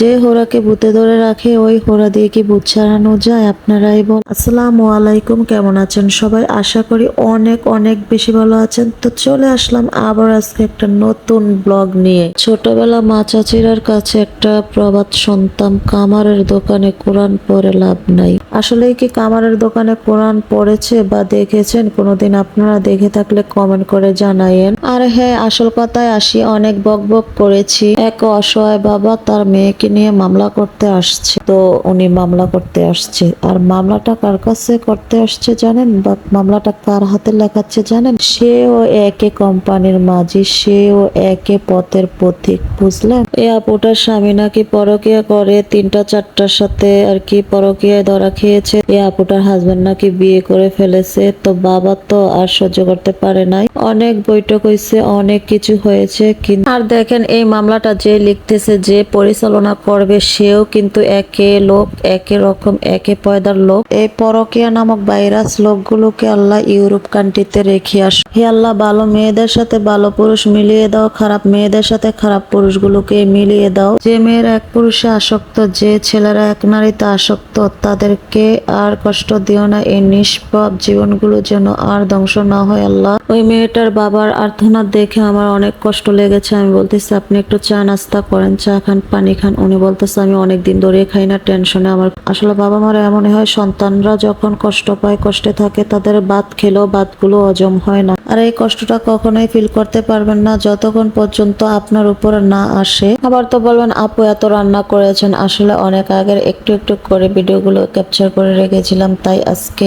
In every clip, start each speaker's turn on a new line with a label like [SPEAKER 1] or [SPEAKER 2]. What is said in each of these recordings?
[SPEAKER 1] যে হোরাকে ভূতে ধরে রাখে ওই হোরা দিয়ে কি ভূত ছাড়ানো যায়? আপনারাই বল। আসসালামু আলাইকুম, কেমন আছেন সবাই? আশা করি অনেক অনেক বেশি ভালো আছেন। তো চলে আসলাম আবার আজকে একটা নতুন ব্লগ নিয়ে। ছোটবেলা মা চাচিরার কাছে একটা প্রবাদ শুনতাম, কামারের দোকানে কোরআন পড়ে লাভ নাই। আসলে কি কামারের দোকানে কোরআন পড়েছে বা দেখেছেন কোনোদিন? আপনারা দেখে থাকলে কমেন্ট করে জানাইয়েন। আর হ্যাঁ, আসল কথায় আসি, অনেক বক বক করেছি। এক অসহায় বাবা তার মেয়েকে নিয়ে মামলা করতে আসছে। তো উনি মামলা করতে আসছে, আর মামলাটা কার কাছে করতে আসছে জানেন? বা মামলাটা কার হাতে লেখাচ্ছে জানেন? সেও একে কোম্পানির মাঝি, সেও একে পথের পথিক, বুঝলেন? এই আপুটার স্বামী নাকি পরকিয়া করে, 3টা 4টার সাথে আর কি পরকিয়ায় ধরা খেয়েছে। এই আপুটার হাজবেন্ড নাকি বিয়ে করে ফেলেছে। তো বাবা তো আর সহ্য করতে পারে নাই, অনেক বৈঠক হয়েছে, অনেক কিছু হয়েছে। কিন্তু আর দেখেন, এই মামলাটা যে লিখতেছে, যে পরিচালনা করবে, সেও কিন্তু একে লোক, একে রকম, একে পয়দার লোক। এই পরকিয়া নামক ভাইরাস লোকগুলোকে আল্লাহ ইউরোপ কান্ট্রিতে রেখে আস। হে আল্লাহ, ভালো মেয়েদের সাথে ভালো পুরুষ মিলিয়ে দাও, খারাপ মেয়েদের সাথে খারাপ পুরুষগুলোকে মিলিয়ে দাও। যে মেয়েরা এক পুরুষে আসক্ত, যে ছেলেরা এক নারীতে আসক্ত, তাদেরকে আর কষ্ট দিও না। এই নিষ্পাপ জীবনগুলো যেন আর ধ্বংস না হয় আল্লাহ। ওই মেয়েটার বাবার আর্তনাদ দেখে আমার অনেক কষ্ট লেগেছে। আমি বলতেছি, আপনি একটু চা নাস্তা করেন, চা খান, পানি খান। উনি বলতেছে, আমি অনেকদিন ধরে খাই না, টেনশনে আমার। আসলে বাবা মারা এমনই হয়, সন্তানরা যখন কষ্ট পায়, কষ্টে থাকে, তাদের ভাত খেলেও ভাতগুলো হজম হয় না। আর এই কষ্টটা কখনোই ফিল করতে পারবেন না যতক্ষণ পর্যন্ত আপনার উপরে না আসে। আবার তো বলবেন, আপু এত রান্না করেছেন। আসলে অনেক আগের একটু একটু করে ভিডিওগুলো ক্যাপচার করে রেখেছিলাম, তাই আজকে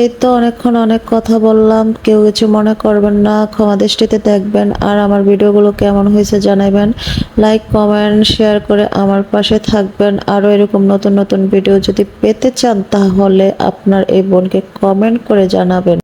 [SPEAKER 1] এই তো অনেকক্ষণ অনেক কথা বললাম। কেউ কিছু মনে করবেন না, ক্ষমা দৃষ্টিতে দেখবেন। আর আমার ভিডিওগুলো কেমন হয়েছে জানাবেন। লাইক, কমেন্ট, শেয়ার করে আমার পাশে থাকবেন। আরো এরকম নতুন নতুন ভিডিও যদি পেতে চান, তাহলে আপনার এই বোনকে কমেন্ট করে জানাবেন।